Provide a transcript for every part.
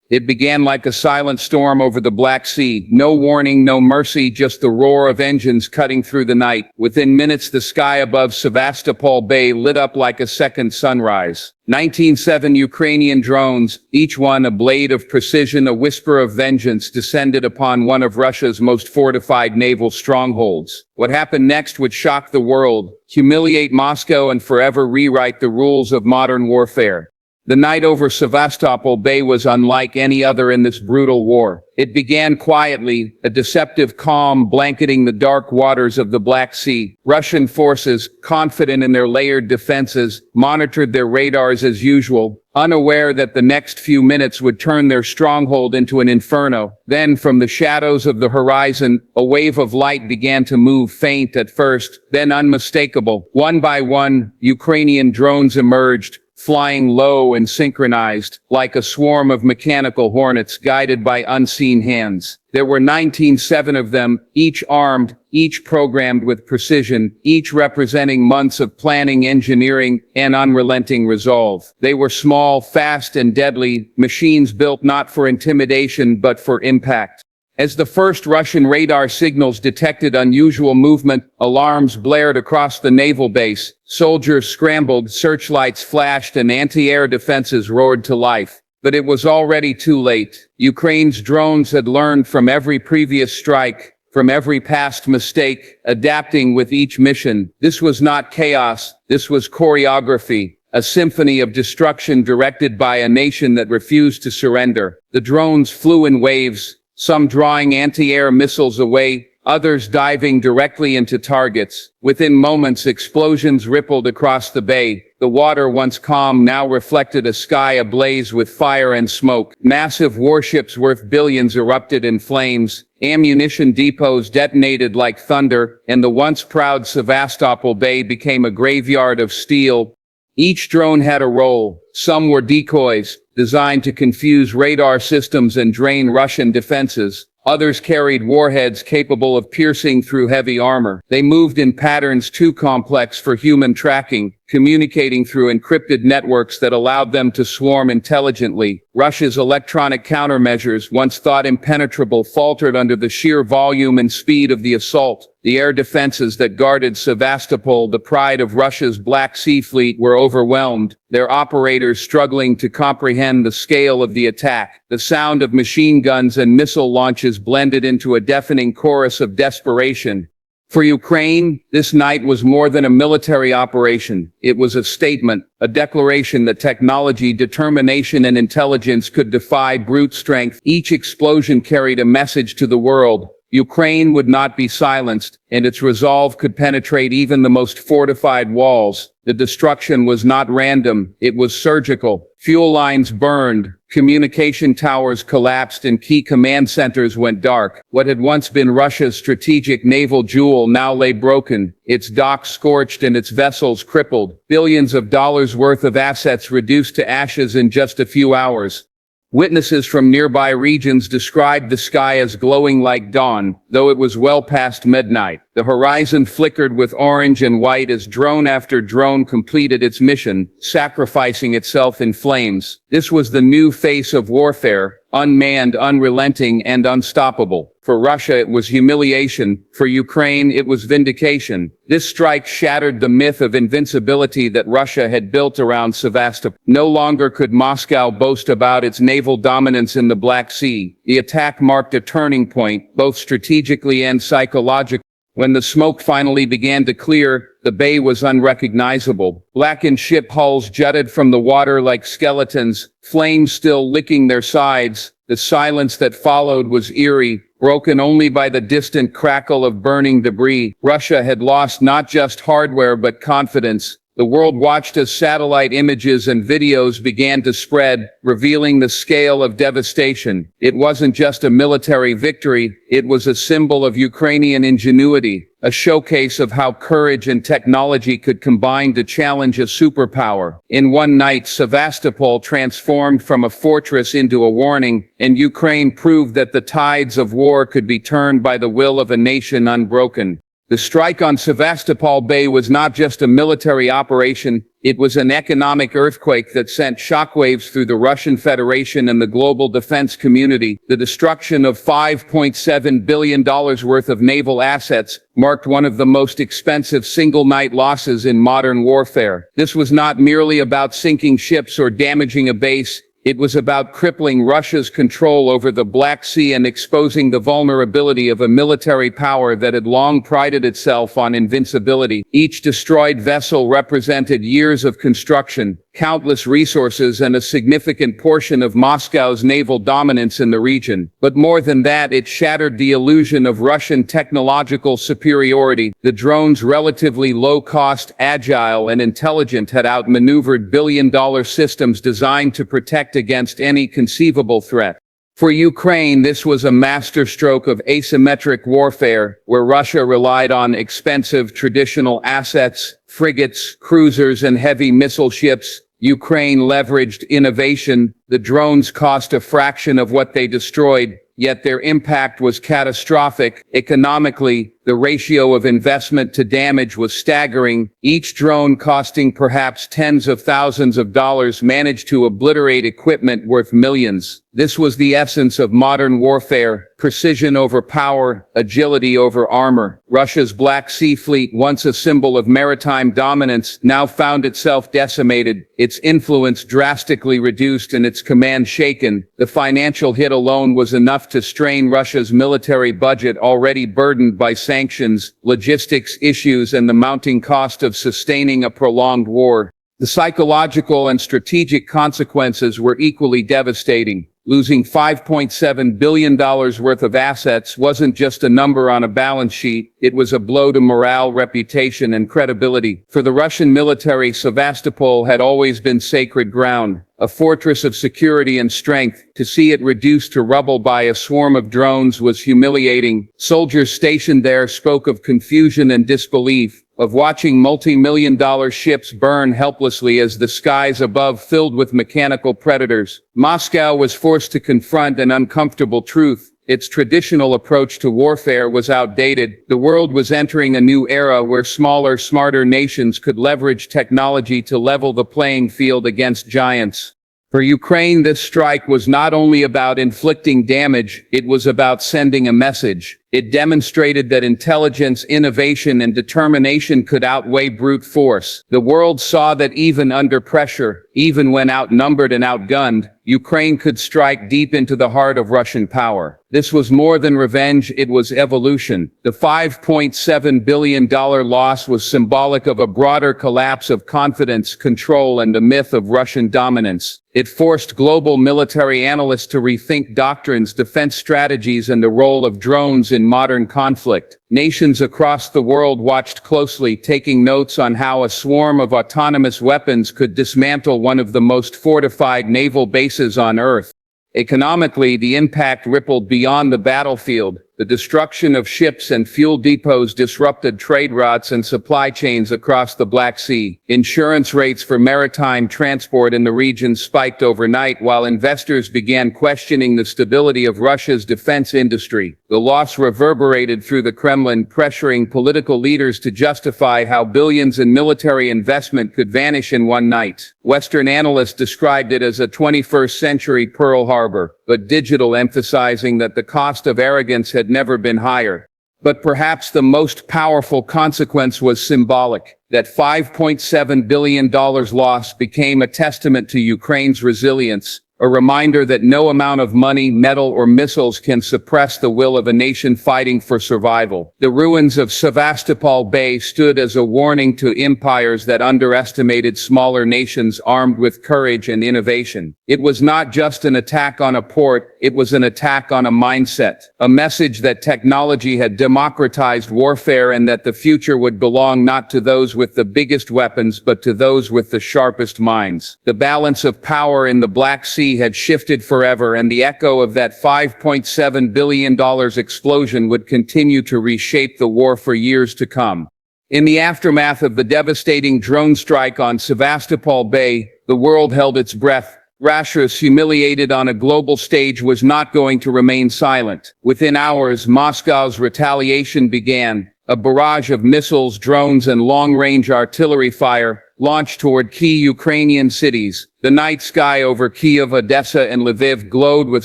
It began like a silent storm over the Black Sea. No warning, no mercy, just the roar of engines cutting through the night. Within minutes, the sky above Sevastopol Bay lit up like a second sunrise. 19.7 Ukrainian drones, each one a blade of precision, a whisper of vengeance, descended upon one of Russia's most fortified naval strongholds. What happened next would shock the world, humiliate Moscow, and forever rewrite the rules of modern warfare. The night over Sevastopol Bay was unlike any other in this brutal war. It began quietly, a deceptive calm blanketing the dark waters of the Black Sea. Russian forces, confident in their layered defenses, monitored their radars as usual, unaware that the next few minutes would turn their stronghold into an inferno. Then, from the shadows of the horizon, a wave of light began to move, faint at first, then unmistakable. One by one, Ukrainian drones emerged, flying low and synchronized, like a swarm of mechanical hornets guided by unseen hands. There were 19.7 of them, each armed, each programmed with precision, each representing months of planning, engineering, and unrelenting resolve. They were small, fast, and deadly, machines built not for intimidation but for impact. As the first Russian radar signals detected unusual movement, alarms blared across the naval base, soldiers scrambled, searchlights flashed, and anti-air defenses roared to life. But it was already too late. Ukraine's drones had learned from every previous strike, from every past mistake, adapting with each mission. This was not chaos, this was choreography, a symphony of destruction directed by a nation that refused to surrender. The drones flew in waves, some drawing anti-air missiles away, others diving directly into targets. Within moments, explosions rippled across the bay. The water, once calm, now reflected a sky ablaze with fire and smoke. Massive warships worth billions erupted in flames. Ammunition depots detonated like thunder, and the once proud Sevastopol Bay became a graveyard of steel. Each drone had a role. Some were decoys, designed to confuse radar systems and drain Russian defenses. Others carried warheads capable of piercing through heavy armor. They moved in patterns too complex for human tracking, communicating through encrypted networks that allowed them to swarm intelligently. Russia's electronic countermeasures, once thought impenetrable, faltered under the sheer volume and speed of the assault. The air defenses that guarded Sevastopol, the pride of Russia's Black Sea Fleet, were overwhelmed, their operators struggling to comprehend the scale of the attack. The sound of machine guns and missile launches blended into a deafening chorus of desperation. For Ukraine, this night was more than a military operation. It was a statement, a declaration that technology, determination, and intelligence could defy brute strength. Each explosion carried a message to the world. Ukraine would not be silenced, and its resolve could penetrate even the most fortified walls. The destruction was not random, it was surgical. Fuel lines burned, communication towers collapsed, and key command centers went dark. What had once been Russia's strategic naval jewel now lay broken, its docks scorched and its vessels crippled. Billions of dollars worth of assets reduced to ashes in just a few hours. Witnesses from nearby regions described the sky as glowing like dawn, though it was well past midnight. The horizon flickered with orange and white as drone after drone completed its mission, sacrificing itself in flames. This was the new face of warfare, unmanned, unrelenting, and unstoppable. For Russia it was humiliation, for Ukraine it was vindication. This strike shattered the myth of invincibility that Russia had built around Sevastopol. No longer could Moscow boast about its naval dominance in the Black Sea. The attack marked a turning point, both strategically and psychologically. When the smoke finally began to clear, the bay was unrecognizable. Blackened ship hulls jutted from the water like skeletons, flames still licking their sides. The silence that followed was eerie, broken only by the distant crackle of burning debris. Russia had lost not just hardware but confidence. The world watched as satellite images and videos began to spread, revealing the scale of devastation. It wasn't just a military victory, it was a symbol of Ukrainian ingenuity, a showcase of how courage and technology could combine to challenge a superpower. In one night, Sevastopol transformed from a fortress into a warning, and Ukraine proved that the tides of war could be turned by the will of a nation unbroken. The strike on Sevastopol Bay was not just a military operation, it was an economic earthquake that sent shockwaves through the Russian Federation and the global defense community. The destruction of $5.7 billion worth of naval assets marked one of the most expensive single-night losses in modern warfare. This was not merely about sinking ships or damaging a base. It was about crippling Russia's control over the Black Sea and exposing the vulnerability of a military power that had long prided itself on invincibility. Each destroyed vessel represented years of construction, countless resources, and a significant portion of Moscow's naval dominance in the region. But more than that, it shattered the illusion of Russian technological superiority. The drones, relatively low-cost, agile, and intelligent, had outmaneuvered billion-dollar systems designed to protect against any conceivable threat. For Ukraine, this was a masterstroke of asymmetric warfare, where Russia relied on expensive traditional assets, frigates, cruisers, and heavy missile ships. Ukraine leveraged innovation. The drones cost a fraction of what they destroyed, yet their impact was catastrophic. Economically, the ratio of investment to damage was staggering. Each drone, costing perhaps tens of thousands of dollars, managed to obliterate equipment worth millions. This was the essence of modern warfare: precision over power, agility over armor. Russia's Black Sea Fleet, once a symbol of maritime dominance, now found itself decimated, its influence drastically reduced and its command shaken. The financial hit alone was enough to strain Russia's military budget, already burdened by sanctions, logistics issues, and the mounting cost of sustaining a prolonged war. The psychological and strategic consequences were equally devastating. Losing $5.7 billion worth of assets wasn't just a number on a balance sheet, it was a blow to morale, reputation, and credibility. For the Russian military, Sevastopol had always been sacred ground, a fortress of security and strength. To see it reduced to rubble by a swarm of drones was humiliating. Soldiers stationed there spoke of confusion and disbelief, of watching multi-million-dollar ships burn helplessly as the skies above filled with mechanical predators. Moscow was forced to confront an uncomfortable truth. Its traditional approach to warfare was outdated. The world was entering a new era where smaller, smarter nations could leverage technology to level the playing field against giants. For Ukraine, this strike was not only about inflicting damage, it was about sending a message. It demonstrated that intelligence, innovation, and determination could outweigh brute force. The world saw that even under pressure, even when outnumbered and outgunned, Ukraine could strike deep into the heart of Russian power. This was more than revenge, it was evolution. The $5.7 billion loss was symbolic of a broader collapse of confidence, control, and the myth of Russian dominance. It forced global military analysts to rethink doctrines, defense strategies, and the role of drones in modern conflict. Nations across the world watched closely, taking notes on how a swarm of autonomous weapons could dismantle one of the most fortified naval bases on Earth. Economically, the impact rippled beyond the battlefield. The destruction of ships and fuel depots disrupted trade routes and supply chains across the Black Sea. Insurance rates for maritime transport in the region spiked overnight, while investors began questioning the stability of Russia's defense industry. The loss reverberated through the Kremlin, pressuring political leaders to justify how billions in military investment could vanish in one night. Western analysts described it as a 21st century Pearl Harbor, but digital, emphasizing that the cost of arrogance had never been higher. But perhaps the most powerful consequence was symbolic. That $5.7 billion loss became a testament to Ukraine's resilience, a reminder that no amount of money, metal, or missiles can suppress the will of a nation fighting for survival. The ruins of Sevastopol Bay stood as a warning to empires that underestimated smaller nations armed with courage and innovation. It was not just an attack on a port, it was an attack on a mindset, a message that technology had democratized warfare and that the future would belong not to those with the biggest weapons but to those with the sharpest minds. The balance of power in the Black Sea had shifted forever, and the echo of that $5.7 billion explosion would continue to reshape the war for years to come. In the aftermath of the devastating drone strike on Sevastopol Bay, the world held its breath. Russia, humiliated on a global stage, was not going to remain silent. Within hours, Moscow's retaliation began. A barrage of missiles, drones, and long-range artillery fire launched toward key Ukrainian cities. The night sky over Kyiv, Odessa, and Lviv glowed with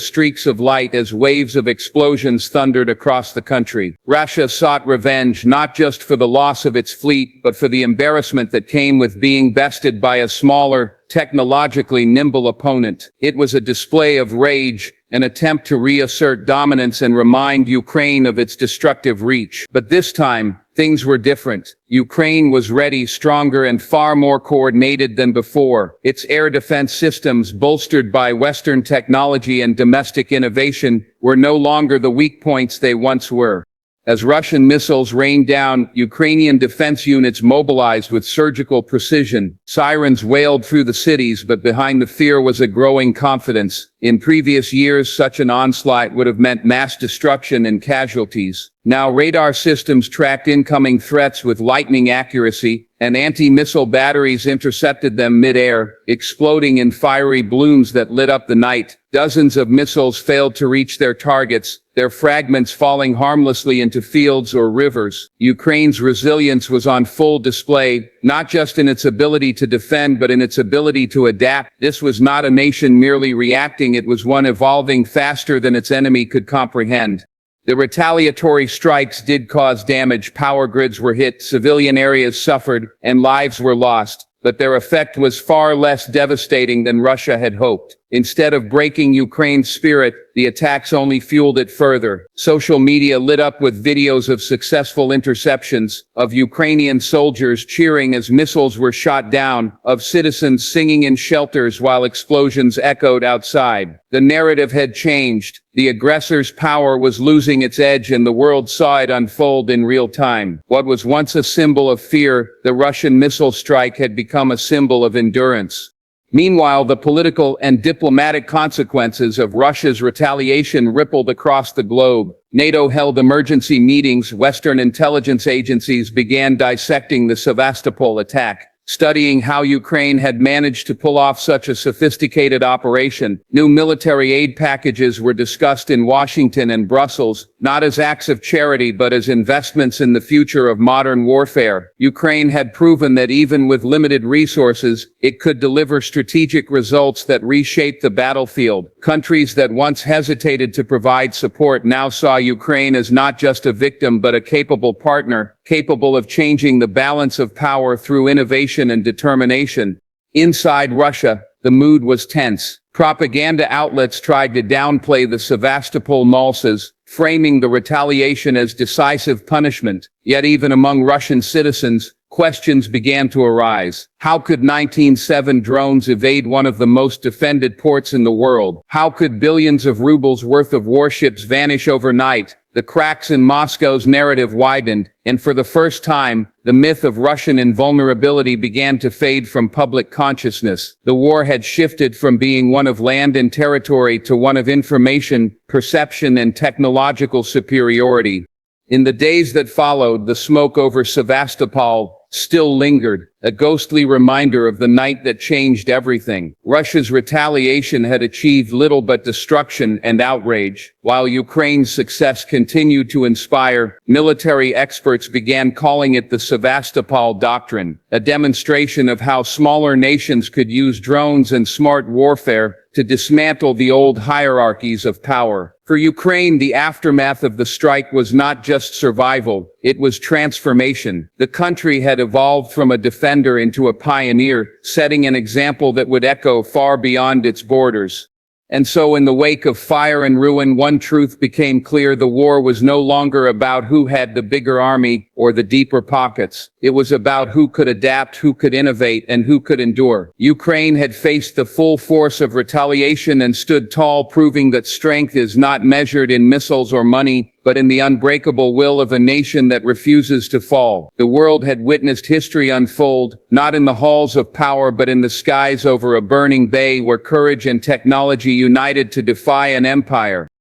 streaks of light as waves of explosions thundered across the country. Russia sought revenge not just for the loss of its fleet, but for the embarrassment that came with being bested by a smaller, technologically nimble opponent. It was a display of rage, an attempt to reassert dominance and remind Ukraine of its destructive reach. But this time, things were different. Ukraine was ready, stronger, and far more coordinated than before. Its air defense systems, bolstered by Western technology and domestic innovation, were no longer the weak points they once were. As Russian missiles rained down, Ukrainian defense units mobilized with surgical precision. Sirens wailed through the cities, but behind the fear was a growing confidence. In previous years, such an onslaught would have meant mass destruction and casualties. Now radar systems tracked incoming threats with lightning accuracy, and anti-missile batteries intercepted them mid-air, exploding in fiery blooms that lit up the night. Dozens of missiles failed to reach their targets, their fragments falling harmlessly into fields or rivers. Ukraine's resilience was on full display, not just in its ability to defend but in its ability to adapt. This was not a nation merely reacting, it was one evolving faster than its enemy could comprehend. The retaliatory strikes did cause damage. Power grids were hit, civilian areas suffered, and lives were lost. But their effect was far less devastating than Russia had hoped. Instead of breaking Ukraine's spirit, the attacks only fueled it further. Social media lit up with videos of successful interceptions, of Ukrainian soldiers cheering as missiles were shot down, of citizens singing in shelters while explosions echoed outside. The narrative had changed. The aggressor's power was losing its edge, and the world saw it unfold in real time. What was once a symbol of fear, the Russian missile strike, had become a symbol of endurance. Meanwhile, the political and diplomatic consequences of Russia's retaliation rippled across the globe. NATO held emergency meetings. Western intelligence agencies began dissecting the Sevastopol attack, studying how Ukraine had managed to pull off such a sophisticated operation. New military aid packages were discussed in Washington and Brussels, not as acts of charity but as investments in the future of modern warfare. Ukraine had proven that even with limited resources, it could deliver strategic results that reshaped the battlefield. Countries that once hesitated to provide support now saw Ukraine as not just a victim but a capable partner, capable of changing the balance of power through innovation and determination. Inside Russia, the mood was tense. Propaganda outlets tried to downplay the Sevastopol losses, framing the retaliation as decisive punishment. Yet even among Russian citizens, questions began to arise. How could 19-7 drones evade one of the most defended ports in the world? How could billions of rubles worth of warships vanish overnight? The cracks in Moscow's narrative widened, and for the first time, the myth of Russian invulnerability began to fade from public consciousness. The war had shifted from being one of land and territory to one of information, perception, and technological superiority. In the days that followed, the smoke over Sevastopol still lingered, a ghostly reminder of the night that changed everything. Russia's retaliation had achieved little but destruction and outrage. While Ukraine's success continued to inspire, military experts began calling it the Sevastopol Doctrine, a demonstration of how smaller nations could use drones and smart warfare to dismantle the old hierarchies of power. For Ukraine, the aftermath of the strike was not just survival, it was transformation. The country had evolved from a defender into a pioneer, setting an example that would echo far beyond its borders. And so in the wake of fire and ruin, one truth became clear: the war was no longer about who had the bigger army or the deeper pockets. It was about who could adapt, who could innovate, and who could endure. Ukraine had faced the full force of retaliation and stood tall, proving that strength is not measured in missiles or money, but in the unbreakable will of a nation that refuses to fall. The world had witnessed history unfold, not in the halls of power but in the skies over a burning bay, where courage and technology united to defy an empire.